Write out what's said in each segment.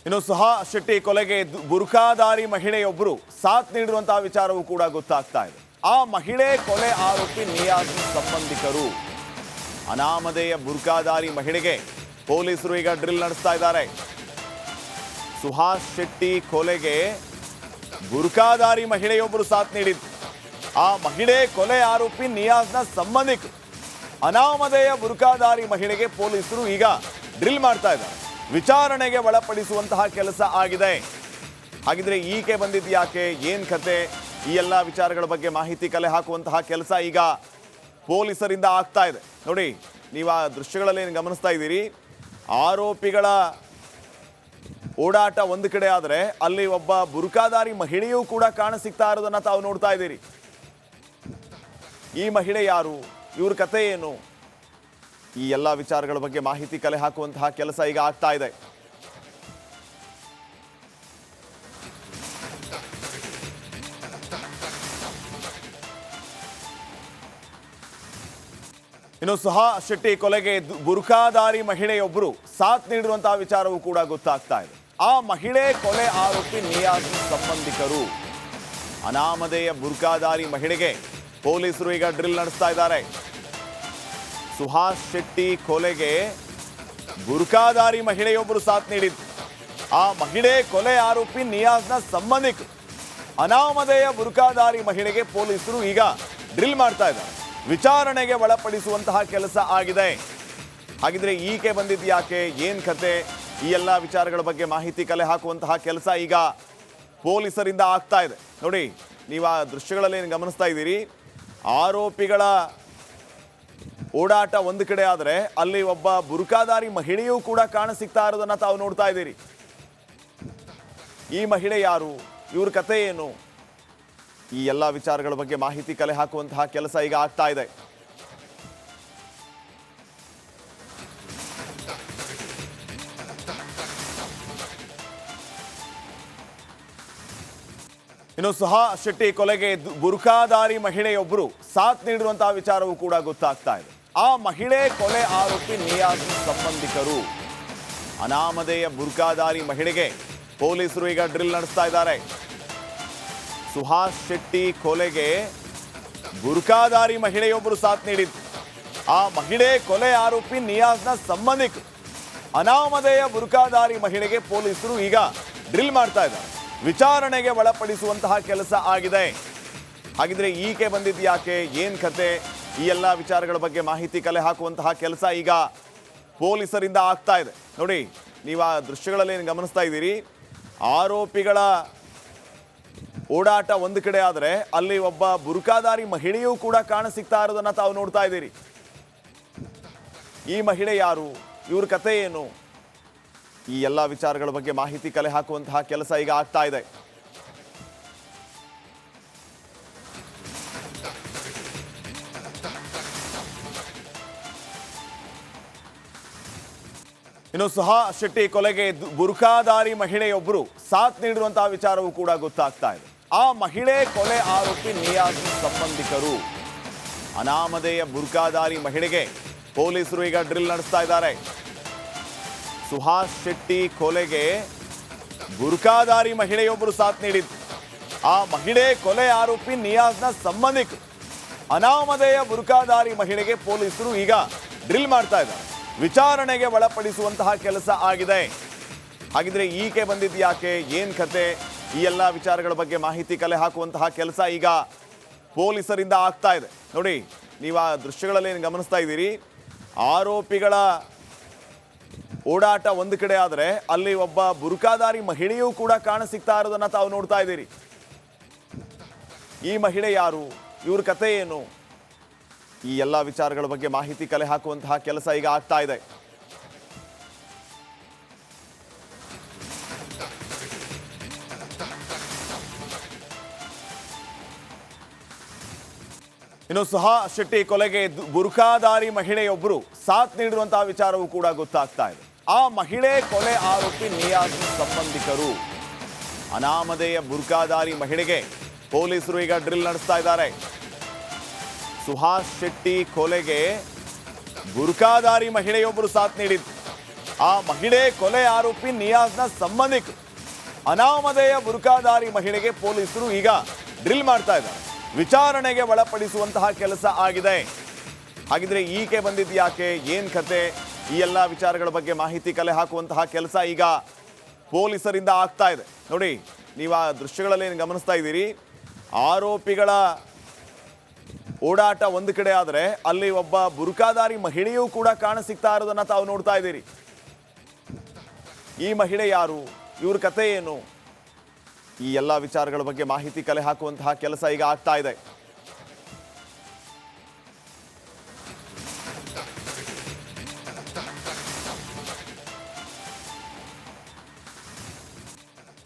ಇನ್ನು ಸುಹಾಸ್ ಶೆಟ್ಟಿ ಕೊಲೆಗೆ ಬುರ್ಖಾಧಾರಿ ಮಹಿಳೆಯೊಬ್ಬರು ಸಾಥ್ ನೀಡಿರುವಂತಹ ವಿಚಾರವೂ ಕೂಡ ಗೊತ್ತಾಗ್ತಾ ಇದೆ. ಆ ಮಹಿಳೆ ಕೊಲೆ ಆರೋಪಿ ನಿಯಾಜ್ ಸಂಬಂಧಿಕರು. ಅನಾಮಧೇಯ ಬುರ್ಖಾಧಾರಿ ಮಹಿಳೆಗೆ ಪೊಲೀಸರು ಈಗ ಡ್ರಿಲ್ ನಡೆಸ್ತಾ ಇದ್ದಾರೆ. ಸುಹಾಸ್ ಶೆಟ್ಟಿ ಕೊಲೆಗೆ ಬುರ್ಖಾಧಾರಿ ಮಹಿಳೆಯೊಬ್ಬರು ಸಾಥ್ ನೀಡಿದ್ರು. ಆ ಮಹಿಳೆ ಕೊಲೆ ಆರೋಪಿ ನಿಯಾಜ್ನ ಸಂಬಂಧಿಕರು. ಅನಾಮಧೇಯ ಬುರ್ಖಾಧಾರಿ ಮಹಿಳೆಗೆ ಪೊಲೀಸರು ಈಗ ಡ್ರಿಲ್ ಮಾಡ್ತಾ ಇದ್ದಾರೆ. ವಿಚಾರಣೆಗೆ ಒಳಪಡಿಸುವಂತಹ ಕೆಲಸ ಆಗಿದೆ. ಹಾಗಿದ್ರೆ ಈಕೆ ಬಂದಿದ್ದು ಯಾಕೆ, ಏನ್ ಕತೆ, ಈ ಎಲ್ಲ ವಿಚಾರಗಳ ಬಗ್ಗೆ ಮಾಹಿತಿ ಕಲೆ ಹಾಕುವಂತಹ ಕೆಲಸ ಈಗ ಪೊಲೀಸರಿಂದ ಆಗ್ತಾ ಇದೆ. ನೋಡಿ, ನೀವು ಆ ದೃಶ್ಯಗಳಲ್ಲಿ ಏನು ಗಮನಿಸ್ತಾ ಇದ್ದೀರಿ, ಆರೋಪಿಗಳ ಓಡಾಟ ಒಂದು ಕಡೆ ಆದರೆ ಅಲ್ಲಿ ಒಬ್ಬ ಬುರ್ಖಾಧಾರಿ ಮಹಿಳೆಯೂ ಕೂಡ ಕಾಣಸಿಗ್ತಾ ಇರೋದನ್ನ ತಾವು ನೋಡ್ತಾ ಇದ್ದೀರಿ. ಈ ಮಹಿಳೆ ಯಾರು, ಇವ್ರ ಕತೆ ಏನು, ಈ ಎಲ್ಲ ವಿಚಾರಗಳ ಬಗ್ಗೆ ಮಾಹಿತಿ ಕಲೆ ಹಾಕುವಂತಹ ಕೆಲಸ ಈಗ ಆಗ್ತಾ ಇದೆ. ಇನ್ನು ಸುಹಾಸ್ ಶೆಟ್ಟಿ ಕೊಲೆಗೆ ಬುರ್ಖಾಧಾರಿ ಮಹಿಳೆಯೊಬ್ಬರು ಸಾಥ್ ನೀಡಿರುವಂತಹ ವಿಚಾರವೂ ಕೂಡ ಗೊತ್ತಾಗ್ತಾ ಇದೆ. ಆ ಮಹಿಳೆ ಕೊಲೆ ಆರೋಪಿ ನಿಯಾಜ್ ಸಂಬಂಧಿಕರು. ಅನಾಮಧೇಯ ಬುರ್ಖಾಧಾರಿ ಮಹಿಳೆಗೆ ಪೊಲೀಸರು ಈಗ ಡ್ರಿಲ್ ನಡೆಸ್ತಾ ಇದ್ದಾರೆ. ಸುಹಾಸ್ ಶೆಟ್ಟಿ ಕೊಲೆಗೆ ಬುರ್ಖಾಧಾರಿ ಮಹಿಳೆಯೊಬ್ಬರು ಸಾಥ್ ನೀಡಿದ್ರು. ಆ ಮಹಿಳೆ ಕೊಲೆ ಆರೋಪಿ ನಿಯಾಜ್ನ ಸಂಬಂಧಿಕರು. ಅನಾಮಧೇಯ ಬುರ್ಖಾಧಾರಿ ಮಹಿಳೆಗೆ ಪೊಲೀಸರು ಈಗ ಡ್ರಿಲ್ ಮಾಡ್ತಾ ಇದ್ದಾರೆ. ವಿಚಾರಣೆಗೆ ಒಳಪಡಿಸುವಂತಹ ಕೆಲಸ ಆಗಿದೆ. ಹಾಗಿದ್ರೆ ಈಕೆ ಬಂದಿದ್ದು ಯಾಕೆ, ಏನ್ ಕತೆ, ಈ ಎಲ್ಲ ವಿಚಾರಗಳ ಬಗ್ಗೆ ಮಾಹಿತಿ ಕಲೆ ಹಾಕುವಂತಹ ಕೆಲಸ ಈಗ ಪೊಲೀಸರಿಂದ ಆಗ್ತಾ ಇದೆ. ನೋಡಿ, ನೀವು ಆ ದೃಶ್ಯಗಳಲ್ಲಿ ಏನು ಗಮನಿಸ್ತಾ ಇದ್ದೀರಿ, ಆರೋಪಿಗಳ ಓಡಾಟ ಒಂದು ಕಡೆ ಆದರೆ ಅಲ್ಲಿ ಒಬ್ಬ ಬುರ್ಖಾಧಾರಿ ಮಹಿಳೆಯೂ ಕೂಡ ಕಾಣಸಿಗ್ತಾ ಇರೋದನ್ನ ತಾವು ನೋಡ್ತಾ ಇದ್ದೀರಿ. ಈ ಮಹಿಳೆ ಯಾರು, ಇವ್ರ ಕತೆ ಏನು, ಈ ಎಲ್ಲ ವಿಚಾರಗಳ ಬಗ್ಗೆ ಮಾಹಿತಿ ಕಲೆ ಹಾಕುವಂತಹ ಕೆಲಸ ಈಗ ಆಗ್ತಾ ಇದೆ. ಇನ್ನು ಸುಹಾಸ್ ಶೆಟ್ಟಿ ಕೊಲೆಗೆ ಬುರ್ಖಾಧಾರಿ ಮಹಿಳೆಯೊಬ್ಬರು ಸಾಥ್ ನೀಡಿರುವಂತಹ ವಿಚಾರವೂ ಕೂಡ ಗೊತ್ತಾಗ್ತಾ ಇದೆ. ಆ ಮಹಿಳೆ ಕೊಲೆ ಆರೋಪಿ ನಿಯಾಜ್ ಸಂಬಂಧಿಕರು. ಅನಾಮಧೇಯ ಬುರ್ಖಾಧಾರಿ ಮಹಿಳೆಗೆ ಪೊಲೀಸರು ಈಗ ಡ್ರಿಲ್ ನಡೆಸ್ತಾ ಇದ್ದಾರೆ. ಸುಹಾಸ್ ಶೆಟ್ಟಿ ಕೊಲೆಗೆ ಬುರ್ಖಾಧಾರಿ ಮಹಿಳೆಯೊಬ್ಬರು ಸಾಥ್ ನೀಡಿದ್ರು. ಆ ಮಹಿಳೆ ಕೊಲೆ ಆರೋಪಿ ನಿಯಾಜ್ನ ಸಂಬಂಧಿಕರು. ಅನಾಮಧೇಯ ಬುರ್ಖಾಧಾರಿ ಮಹಿಳೆಗೆ ಪೊಲೀಸರು ಈಗ ಡ್ರಿಲ್ ಮಾಡ್ತಾ ಇದ್ದಾರೆ. ವಿಚಾರಣೆಗೆ ಒಳಪಡಿಸುವಂತಹ ಕೆಲಸ ಆಗಿದೆ. ಹಾಗಿದ್ರೆ ಈಕೆ ಬಂದಿದ್ದು ಯಾಕೆ, ಏನ್ ಕತೆ, ಈ ಎಲ್ಲ ವಿಚಾರಗಳ ಬಗ್ಗೆ ಮಾಹಿತಿ ಕಲೆ ಹಾಕುವಂತಹ ಕೆಲಸ ಈಗ ಪೊಲೀಸರಿಂದ ಆಗ್ತಾ ಇದೆ. ನೋಡಿ, ನೀವು ಆ ದೃಶ್ಯಗಳಲ್ಲಿ ಏನು ಗಮನಿಸ್ತಾ ಇದ್ದೀರಿ, ಆರೋಪಿಗಳ ಓಡಾಟ ಒಂದು ಕಡೆ ಆದರೆ ಅಲ್ಲಿ ಒಬ್ಬ ಬುರ್ಖಾಧಾರಿ ಮಹಿಳೆಯೂ ಕೂಡ ಕಾಣಸಿಗ್ತಾ ಇರೋದನ್ನ ತಾವು ನೋಡ್ತಾ ಇದ್ದೀರಿ. ಈ ಮಹಿಳೆ ಯಾರು, ಇವ್ರ ಕತೆ ಏನು, ಈ ಎಲ್ಲ ವಿಚಾರಗಳ ಬಗ್ಗೆ ಮಾಹಿತಿ ಕಲೆ ಹಾಕುವಂತಹ ಕೆಲಸ ಈಗ ಆಗ್ತಾ ಇದೆ. ಇನ್ನು ಸುಹಾಸ್ ಶೆಟ್ಟಿ ಕೊಲೆಗೆ ಬುರ್ಖಾಧಾರಿ ಮಹಿಳೆಯೊಬ್ಬರು ಸಾಥ್ ನೀಡಿರುವಂತಹ ವಿಚಾರವೂ ಕೂಡ ಗೊತ್ತಾಗ್ತಾ ಇದೆ. ಆ ಮಹಿಳೆ ಕೊಲೆ ಆರೋಪಿ ನಿಯಾಜ್ ಸಂಬಂಧಿಕರು. ಅನಾಮಧೇಯ ಬುರ್ಖಾಧಾರಿ ಮಹಿಳೆಗೆ ಪೊಲೀಸರು ಈಗ ಡ್ರಿಲ್ ನಡೆಸ್ತಾ ಇದ್ದಾರೆ. ಸುಹಾಸ್ ಶೆಟ್ಟಿ ಕೊಲೆಗೆ ಬುರ್ಖಾಧಾರಿ ಮಹಿಳೆಯೊಬ್ಬರು ಸಾಥ್ ನೀಡಿದ್ರು. ಆ ಮಹಿಳೆ ಕೊಲೆ ಆರೋಪಿ ನಿಯಾಜ್ನ ಸಂಬಂಧಿಕರು. ಅನಾಮಧೇಯ ಬುರ್ಖಾಧಾರಿ ಮಹಿಳೆಗೆ ಪೊಲೀಸರು ಈಗ ಡ್ರಿಲ್ ಮಾಡ್ತಾ ಇದ್ದಾರೆ. ವಿಚಾರಣೆಗೆ ಒಳಪಡಿಸುವಂತಹ ಕೆಲಸ ಆಗಿದೆ. ಹಾಗಿದ್ರೆ ಈಕೆ ಬಂದಿದ್ದು ಯಾಕೆ, ಏನ್ ಕತೆ, ಈ ಎಲ್ಲ ವಿಚಾರಗಳ ಬಗ್ಗೆ ಮಾಹಿತಿ ಕಲೆ ಹಾಕುವಂತಹ ಕೆಲಸ ಈಗ ಪೊಲೀಸರಿಂದ ಆಗ್ತಾ ಇದೆ. ನೋಡಿ, ನೀವು ಆ ದೃಶ್ಯಗಳಲ್ಲಿ ಏನು ಗಮನಿಸ್ತಾ ಇದ್ದೀರಿ, ಆರೋಪಿಗಳ ಓಡಾಟ ಒಂದು ಕಡೆ ಆದರೆ ಅಲ್ಲಿ ಒಬ್ಬ ಬುರ್ಖಾಧಾರಿ ಮಹಿಳೆಯೂ ಕೂಡ ಕಾಣಸಿಗ್ತಾ ಇರೋದನ್ನ ತಾವು ನೋಡ್ತಾ ಇದ್ದೀರಿ. ಈ ಮಹಿಳೆ ಯಾರು, ಇವ್ರ ಕತೆ ಏನು, ಈ ಎಲ್ಲ ವಿಚಾರಗಳ ಬಗ್ಗೆ ಮಾಹಿತಿ ಕಲೆ ಹಾಕುವಂತಹ ಕೆಲಸ ಈಗ ಆಗ್ತಾ ಇದೆ. ಇನ್ನು ಸುಹಾಸ್ ಶೆಟ್ಟಿ ಕೊಲೆಗೆ ಬುರ್ಖಾಧಾರಿ ಮಹಿಳೆಯೊಬ್ಬರು ಸಾಥ್ ನೀಡಿರುವಂತಹ ವಿಚಾರವೂ ಕೂಡ ಗೊತ್ತಾಗ್ತಾ ಇದೆ. ಆ ಮಹಿಳೆ ಕೊಲೆ ಆರೋಪಿ ನಿಯಾಜ್ ಸಂಬಂಧಿಕರು. ಅನಾಮಧೇಯ ಬುರ್ಖಾಧಾರಿ ಮಹಿಳೆಗೆ ಪೊಲೀಸರು ಈಗ ಡ್ರಿಲ್ ನಡೆಸ್ತಾ ಇದ್ದಾರೆ. ಸುಹಾಸ್ ಶೆಟ್ಟಿ ಕೊಲೆಗೆ ಬುರ್ಖಾಧಾರಿ ಮಹಿಳೆಯೊಬ್ಬರು ಸಾಥ್ ನೀಡಿದ್ರು. ಆ ಮಹಿಳೆ ಕೊಲೆ ಆರೋಪಿ ನಿಯಾಜ್ನ ಸಂಬಂಧಿಕರು. ಅನಾಮಧೇಯ ಬುರ್ಕಾಧಾರಿ ಮಹಿಳೆಗೆ ಪೊಲೀಸರು ಈಗ ಡ್ರಿಲ್ ಮಾಡ್ತಾ ಇದ್ದಾರೆ. ವಿಚಾರಣೆಗೆ ಒಳಪಡಿಸುವಂತಹ ಕೆಲಸ ಆಗಿದೆ. ಹಾಗಿದ್ರೆ ಈಕೆ ಬಂದಿದ್ದು ಯಾಕೆ, ಏನ್ ಕತೆ, ಈ ಎಲ್ಲ ವಿಚಾರಗಳ ಬಗ್ಗೆ ಮಾಹಿತಿ ಕಲೆ ಹಾಕುವಂತಹ ಕೆಲಸ ಈಗ ಪೊಲೀಸರಿಂದ ಆಗ್ತಾ ಇದೆ. ನೋಡಿ, ನೀವು ಆ ದೃಶ್ಯಗಳಲ್ಲಿ ಏನು ಗಮನಿಸ್ತಾ ಇದ್ದೀರಿ, ಆರೋಪಿಗಳ ಓಡಾಟ ಒಂದು ಕಡೆ ಆದರೆ ಅಲ್ಲಿ ಒಬ್ಬ ಬುರ್ಕಾಧಾರಿ ಮಹಿಳೆಯೂ ಕೂಡ ಕಾಣಸಿಗ್ತಾ ಇರೋದನ್ನ ತಾವು ನೋಡ್ತಾ ಇದ್ದೀರಿ. ಈ ಮಹಿಳೆ ಯಾರು, ಇವ್ರ ಕತೆ ಏನು, ಈ ಎಲ್ಲ ವಿಚಾರಗಳ ಬಗ್ಗೆ ಮಾಹಿತಿ ಕಲೆ ಹಾಕುವಂತಹ ಕೆಲಸ ಈಗ ಆಗ್ತಾ ಇದೆ.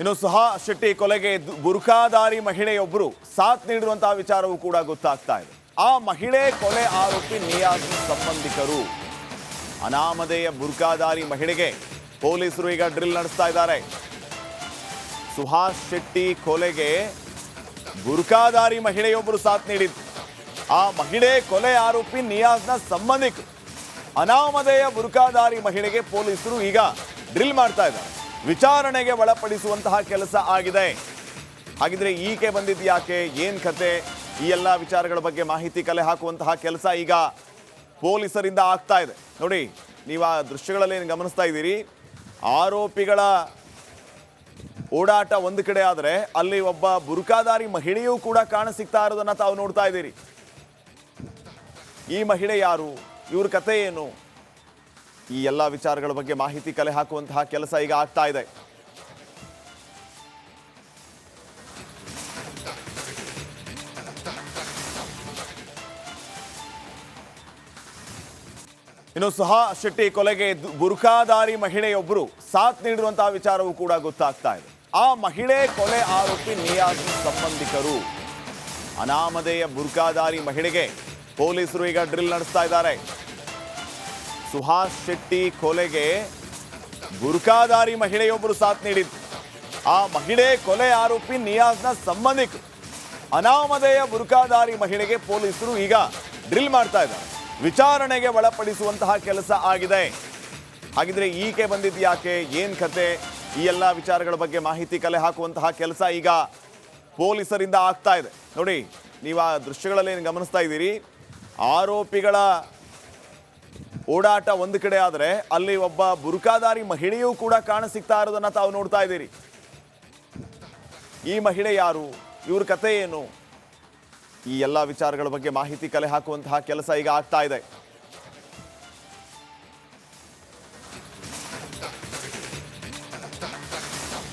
ಇನ್ನು ಸುಹಾ ಶೆಟ್ಟಿ ಕೊಲೆಗೆ ಬುರ್ಕಾಧಾರಿ ಮಹಿಳೆಯೊಬ್ಬರು ಸಾಥ್ ನೀಡಿರುವಂತಹ ವಿಚಾರವೂ ಕೂಡ ಗೊತ್ತಾಗ್ತಾ ಇದೆ. ಆ ಮಹಿಳೆ ಕೊಲೆ ಆರೋಪಿ ನಿಯಾಜ್ ಸಂಬಂಧಿಕರು. ಅನಾಮಧೇಯ ಬುರ್ಕಾಧಾರಿ ಮಹಿಳೆಗೆ ಪೊಲೀಸರು ಈಗ ಡ್ರಿಲ್ ನಡೆಸ್ತಾ ಇದ್ದಾರೆ. ಸುಹಾಸ್ ಶೆಟ್ಟಿ ಕೊಲೆಗೆ ಬುರ್ಕಾಧಾರಿ ಮಹಿಳೆಯೊಬ್ಬರು ಸಾಥ್ ನೀಡಿದ್ರು. ಆ ಮಹಿಳೆ ಕೊಲೆ ಆರೋಪಿ ನಿಯಾಜ್ನ ಸಂಬಂಧಿಕರು. ಅನಾಮಧೇಯ ಬುರ್ಕಾಧಾರಿ ಮಹಿಳೆಗೆ ಪೊಲೀಸರು ಈಗ ಡ್ರಿಲ್ ಮಾಡ್ತಾ ಇದ್ದಾರೆ. ವಿಚಾರಣೆಗೆ ಒಳಪಡಿಸುವಂತಹ ಕೆಲಸ ಆಗಿದೆ. ಹಾಗಿದ್ರೆ ಈಕೆ ಬಂದಿದ್ದು ಯಾಕೆ, ಏನ್ ಕತೆ, ಈ ಎಲ್ಲ ವಿಚಾರಗಳ ಬಗ್ಗೆ ಮಾಹಿತಿ ಕಲೆ ಹಾಕುವಂತಹ ಕೆಲಸ ಈಗ ಪೊಲೀಸರಿಂದ ಆಗ್ತಾ ಇದೆ. ನೋಡಿ, ನೀವು ಆ ದೃಶ್ಯಗಳಲ್ಲಿ ಏನು ಗಮನಿಸ್ತಾ ಇದ್ದೀರಿ, ಆರೋಪಿಗಳ ಓಡಾಟ ಒಂದು ಕಡೆ ಆದರೆ ಅಲ್ಲಿ ಒಬ್ಬ ಬುರ್ಕಾಧಾರಿ ಮಹಿಳೆಯೂ ಕೂಡ ಕಾಣಸಿಗ್ತಾ ಇರೋದನ್ನ ತಾವು ನೋಡ್ತಾ ಇದ್ದೀರಿ. ಈ ಮಹಿಳೆ ಯಾರು, ಇವ್ರ ಕತೆ ಏನು, ಈ ಎಲ್ಲ ವಿಚಾರಗಳ ಬಗ್ಗೆ ಮಾಹಿತಿ ಕಲೆ ಹಾಕುವಂತಹ ಕೆಲಸ ಈಗ ಆಗ್ತಾ ಇದೆ. ಇನ್ನು ಸುಹಾ ಶೆಟ್ಟಿ ಕೊಲೆಗೆ ಬುರ್ಕಾಧಾರಿ ಮಹಿಳೆಯೊಬ್ಬರು ಸಾಥ್ ನೀಡಿರುವಂತಹ ವಿಚಾರವೂ ಕೂಡ ಗೊತ್ತಾಗ್ತಾ ಇದೆ. ಆ ಮಹಿಳೆ ಕೊಲೆ ಆರೋಪಿ ನಿಯಾಜ್ ಸಂಬಂಧಿಕರು. ಅನಾಮಧೇಯ ಬುರ್ಕಾಧಾರಿ ಮಹಿಳೆಗೆ ಪೊಲೀಸರು ಈಗ ಡ್ರಿಲ್ ನಡೆಸ್ತಾ ಇದ್ದಾರೆ. ಸುಹಾಸ್ ಶೆಟ್ಟಿ ಕೊಲೆಗೆ ಬುರ್ಕಾಧಾರಿ ಮಹಿಳೆಯೊಬ್ಬರು ಸಾಥ್ ನೀಡಿದ್ರು. ಆ ಮಹಿಳೆ ಕೊಲೆ ಆರೋಪಿ ನಿಯಾಜ್ನ ಸಂಬಂಧಿಕರು. ಅನಾಮಧೇಯ ಬುರ್ಕಾಧಾರಿ ಮಹಿಳೆಗೆ ಪೊಲೀಸರು ಈಗ ಡ್ರಿಲ್ ಮಾಡ್ತಾ ಇದ್ದಾರೆ. ವಿಚಾರಣೆಗೆ ಒಳಪಡಿಸುವಂತಹ ಕೆಲಸ ಆಗಿದೆ. ಹಾಗಿದ್ರೆ ಈಕೆ ಬಂದಿದ್ದು ಯಾಕೆ, ಏನ್ ಕತೆ, ಈ ಎಲ್ಲ ವಿಚಾರಗಳ ಬಗ್ಗೆ ಮಾಹಿತಿ ಕಲೆ ಹಾಕುವಂತಹ ಕೆಲಸ ಈಗ ಪೊಲೀಸರಿಂದ ಆಗ್ತಾ ಇದೆ. ನೋಡಿ, ನೀವು ಆ ದೃಶ್ಯಗಳಲ್ಲಿ ಏನು ಗಮನಿಸ್ತಾ ಇದ್ದೀರಿ, ಆರೋಪಿಗಳ ಓಡಾಟ ಒಂದು ಕಡೆ ಆದರೆ ಅಲ್ಲಿ ಒಬ್ಬ ಬುರ್ಕಾಧಾರಿ ಮಹಿಳೆಯೂ ಕೂಡ ಕಾಣಸಿಗ್ತಾ ಇರೋದನ್ನ ತಾವು ನೋಡ್ತಾ ಇದ್ದೀರಿ. ಈ ಮಹಿಳೆ ಯಾರು, ಇವ್ರ ಕತೆ ಏನು, ಈ ಎಲ್ಲ ವಿಚಾರಗಳ ಬಗ್ಗೆ ಮಾಹಿತಿ ಕಲೆ ಹಾಕುವಂತಹ ಕೆಲಸ ಈಗ ಆಗ್ತಾ ಇದೆ.